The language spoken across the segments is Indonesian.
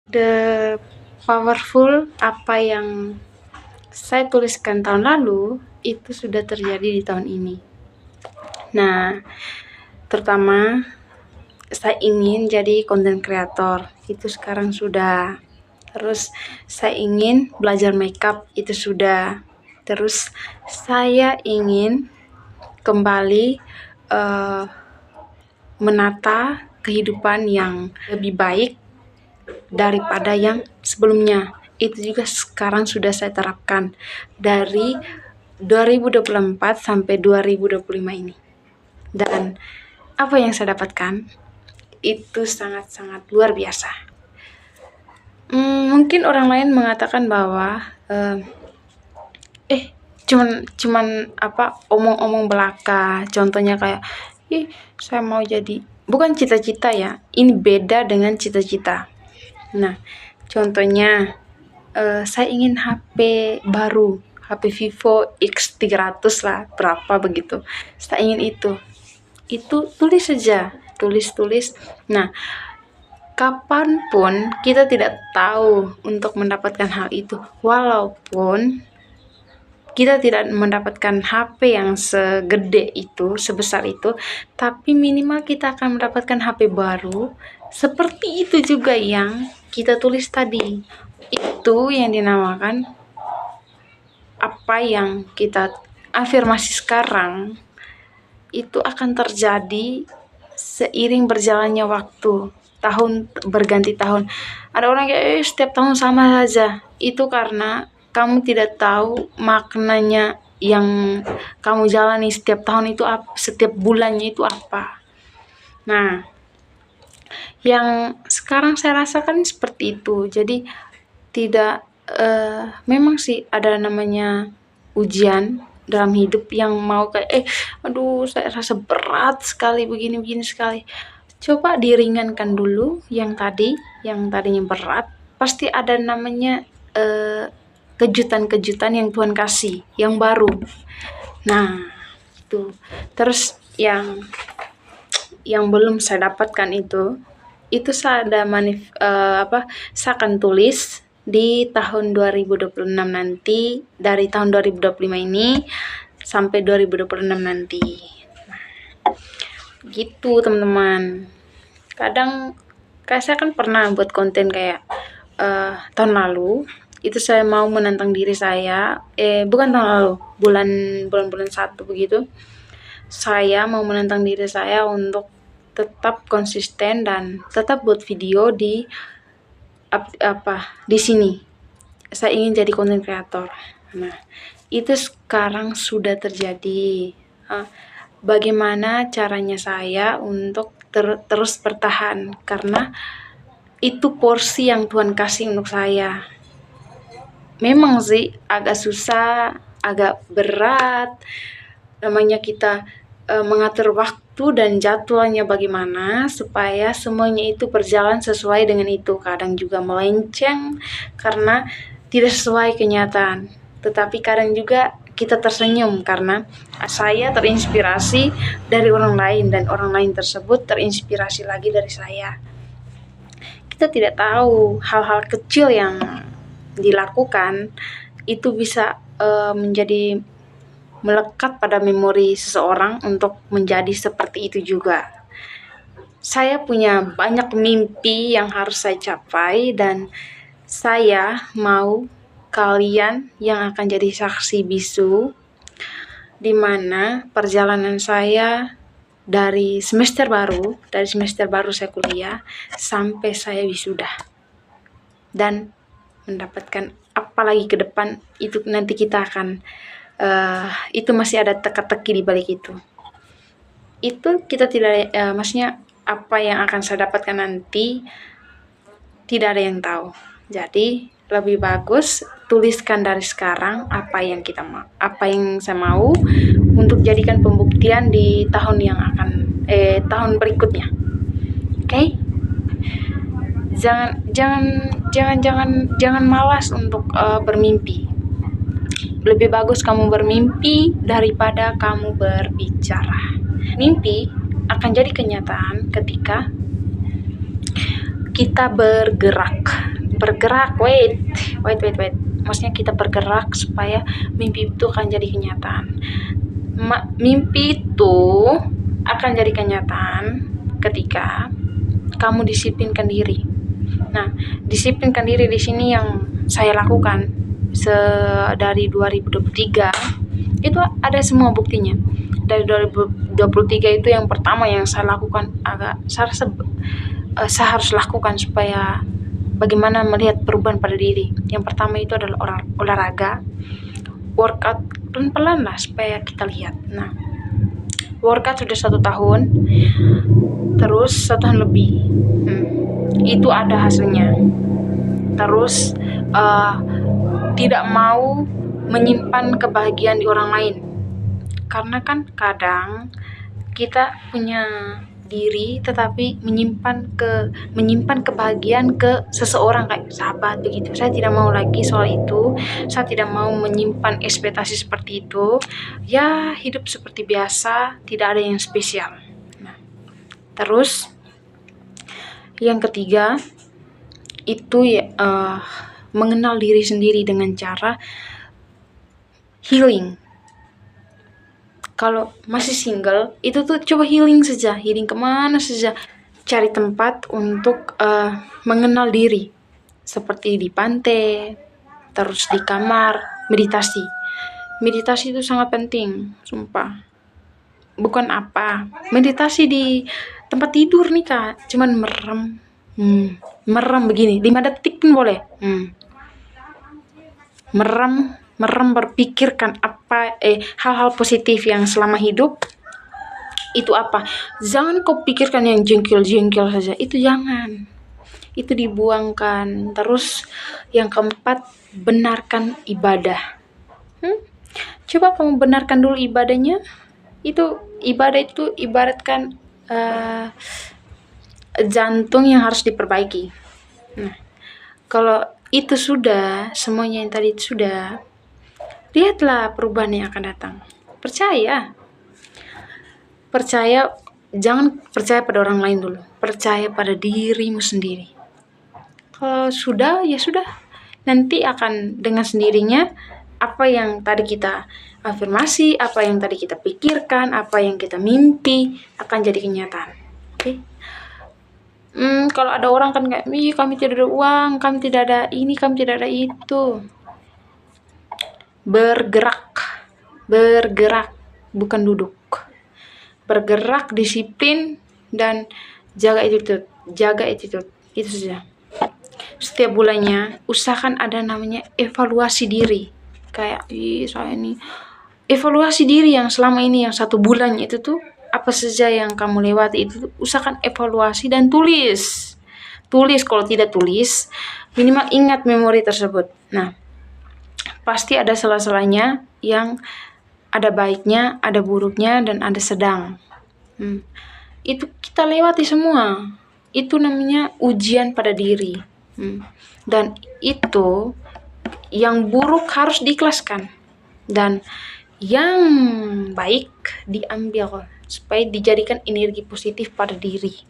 The powerful apa yang saya tuliskan tahun lalu itu sudah terjadi di tahun ini. Nah, terutama saya ingin jadi content creator, itu sekarang sudah. Terus saya ingin belajar makeup, itu sudah. Terus saya ingin kembali menata kehidupan yang lebih baik daripada yang sebelumnya. Itu juga sekarang sudah saya terapkan dari 2024 sampai 2025 ini. Dan apa yang saya dapatkan itu sangat-sangat luar biasa. Mungkin orang lain mengatakan bahwa cuman omong-omong belaka. Contohnya kayak saya mau jadi, bukan cita-cita ya, ini beda dengan cita-cita. Nah, contohnya saya ingin HP baru, HP Vivo X300 lah, berapa begitu. Saya ingin itu tulis saja, tulis. Nah, kapanpun kita tidak tahu untuk mendapatkan hal itu, walaupun kita tidak mendapatkan HP yang segede itu, sebesar itu, tapi minimal kita akan mendapatkan HP baru. Seperti itu juga yang kita tulis tadi. Itu yang dinamakan apa yang kita afirmasi sekarang itu akan terjadi seiring berjalannya waktu. Tahun berganti tahun. Ada orang kayak setiap tahun sama saja. Itu karena kamu tidak tahu maknanya yang kamu jalani setiap tahun itu apa, setiap bulannya itu apa. Nah, yang sekarang saya rasakan seperti itu. Jadi tidak memang sih ada namanya ujian dalam hidup yang mau kayak saya rasa berat sekali, begini sekali. Coba diringankan dulu yang tadinya berat. Pasti ada namanya kejutan-kejutan yang Tuhan kasih, yang baru. Nah, itu. Terus yang belum saya dapatkan itu saya ada saya akan tulis di tahun 2026 nanti, dari tahun 2025 ini sampai 2026 nanti. Nah, gitu teman-teman. Kadang kayak saya kan pernah buat konten kayak tahun lalu itu saya mau menantang diri saya, bukan tahun lalu, bulan 1 begitu. Saya mau menantang diri saya untuk tetap konsisten dan tetap buat video di sini. Saya ingin jadi content creator. Nah, itu sekarang sudah terjadi. Bagaimana caranya saya untuk terus bertahan, karena itu porsi yang Tuhan kasih untuk saya. Memang sih agak susah, agak berat, namanya kita mengatur waktu dan jadwalnya bagaimana supaya semuanya itu berjalan sesuai dengan itu. Kadang juga melenceng karena tidak sesuai kenyataan, tetapi kadang juga kita tersenyum karena saya terinspirasi dari orang lain dan orang lain tersebut terinspirasi lagi dari saya. Kita tidak tahu hal-hal kecil yang dilakukan itu bisa menjadi melekat pada memori seseorang untuk menjadi seperti itu juga. Saya punya banyak mimpi yang harus saya capai dan saya mau kalian yang akan jadi saksi bisu di mana perjalanan saya dari semester baru saya kuliah sampai saya wisuda dan mendapatkan apa lagi ke depan, itu nanti kita akan itu masih ada teka-teki di balik itu kita tidak maksudnya apa yang akan saya dapatkan nanti tidak ada yang tahu. Jadi lebih bagus tuliskan dari sekarang apa yang saya mau untuk jadikan pembuktian di tahun yang akan tahun berikutnya. Oke? Jangan malas untuk bermimpi. Lebih bagus kamu bermimpi daripada kamu berbicara. Mimpi akan jadi kenyataan ketika kita bergerak bergerak. Wait. Maksudnya kita bergerak supaya mimpi itu akan jadi kenyataan. Mimpi itu akan jadi kenyataan ketika kamu disiplinkan diri. Nah, disiplinkan diri di sini yang saya lakukan dari 2023 itu ada semua buktinya. Dari 2023 itu yang pertama yang saya lakukan, saya harus lakukan supaya bagaimana melihat perubahan pada diri. Yang pertama itu adalah olahraga, workout pelan-pelan lah supaya kita lihat. Nah, workout sudah 1 tahun, terus 1 tahun lebih, itu ada hasilnya. Terus tidak mau menyimpan kebahagiaan di orang lain, karena kan kadang kita punya diri tetapi menyimpan kebahagiaan ke seseorang kayak sahabat begitu. Saya tidak mau lagi soal itu. Saya tidak mau menyimpan ekspektasi seperti itu. Ya, hidup seperti biasa, tidak ada yang spesial. Nah, terus yang ketiga itu mengenal diri sendiri dengan cara healing. Kalau masih single, itu tuh coba healing saja. Healing kemana saja. Cari tempat untuk mengenal diri. Seperti di pantai, terus di kamar, meditasi. Meditasi itu sangat penting, sumpah. Bukan apa, meditasi di tempat tidur nih Kak. Cuman merem begini, 5 detik pun boleh. Merem berpikirkan hal-hal positif yang selama hidup itu apa. Jangan kau pikirkan yang jengkel-jengkel saja, itu jangan, itu dibuangkan. Terus yang keempat, benarkan ibadah. Coba kamu benarkan dulu ibadahnya. Ibadah itu ibaratkan jantung yang harus diperbaiki. Nah, kalau itu sudah, semuanya yang tadi itu sudah, lihatlah perubahan yang akan datang. Percaya, jangan percaya pada orang lain dulu. Percaya pada dirimu sendiri. Kalau sudah, ya sudah. Nanti akan dengan sendirinya apa yang tadi kita afirmasi, apa yang tadi kita pikirkan, apa yang kita mimpi akan jadi kenyataan. Oke? Kalau ada orang kan kayak, kami tidak ada uang, kami tidak ada ini, kami tidak ada itu. Bergerak, bukan duduk. Bergerak, disiplin, dan jaga attitude. Itu saja. Setiap bulannya usahakan ada namanya evaluasi diri. Kayak, saya ini evaluasi diri yang selama ini, yang 1 bulan itu tuh apa saja yang kamu lewati, itu usahakan evaluasi dan tulis. Kalau tidak tulis, minimal ingat memori tersebut. Nah, pasti ada salah-salahnya yang ada baiknya, ada buruknya, dan ada sedang. Itu kita lewati semua. Itu namanya ujian pada diri. Dan itu yang buruk harus diikhlaskan. Dan yang baik diambil supaya dijadikan energi positif pada diri.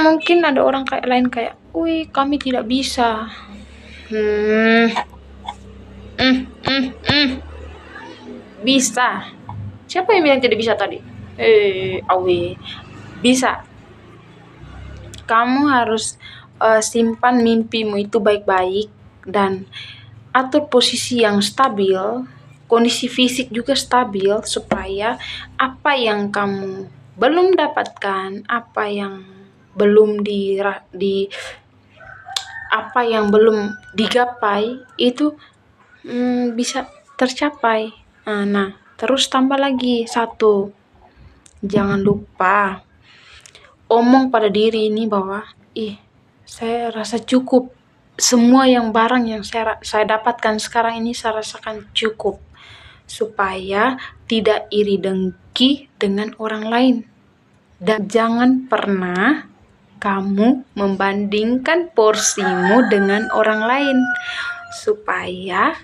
Mungkin ada orang lain kayak, kami tidak bisa. Bisa. Siapa yang bilang tidak bisa tadi? Bisa. Kamu harus simpan mimpimu itu baik-baik dan atur posisi yang stabil, kondisi fisik juga stabil, supaya apa yang kamu belum dapatkan, apa yang belum digapai itu bisa tercapai. Nah, terus tambah lagi 1, jangan lupa omong pada diri ini bahwa saya rasa cukup. Semua barang yang saya dapatkan sekarang ini saya rasakan cukup, supaya tidak iri dengki dengan orang lain. Dan jangan pernah kamu membandingkan porsimu dengan orang lain, supaya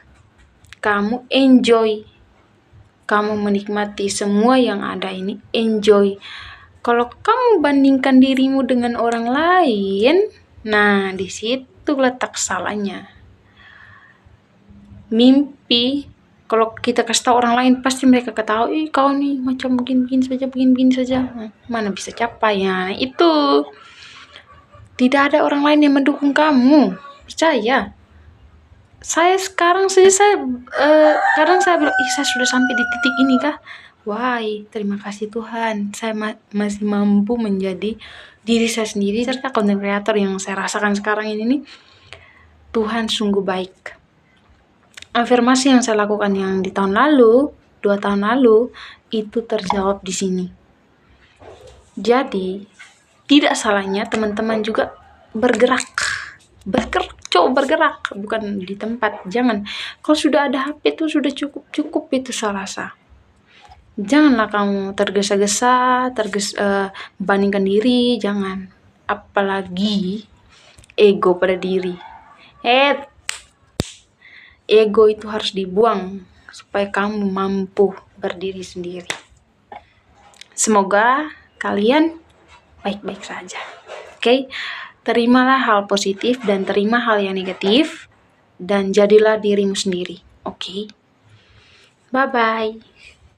kamu enjoy, kamu menikmati semua yang ada ini, enjoy. Kalau kamu bandingkan dirimu dengan orang lain, Nah, di situ letak salahnya. Mimpi, kalau kita kasih tahu orang lain, pasti mereka ketahui, ih kau nih macam begini-begini saja, begini-begini saja. Mana bisa capai ya? Itu tidak ada orang lain yang mendukung kamu. Percaya. Saya sekarang saja kadang saya bilang, ih saya sudah sampai di titik ini kah? Why, terima kasih Tuhan, saya masih mampu menjadi diri saya sendiri serta content creator yang saya rasakan sekarang ini nih. Tuhan sungguh baik. Afirmasi yang saya lakukan yang di tahun lalu, 2 tahun lalu, itu terjawab di sini. Jadi, tidak salahnya teman-teman juga bergerak, coba bergerak, bukan di tempat. Jangan, kalau sudah ada HP itu sudah cukup itu saya rasa. Janganlah kamu tergesa-gesa, bandingkan diri, jangan. Apalagi ego pada diri. Ego itu harus dibuang supaya kamu mampu berdiri sendiri. Semoga kalian baik-baik saja. Oke? Terimalah hal positif dan terima hal yang negatif dan jadilah dirimu sendiri. Oke? Bye-bye.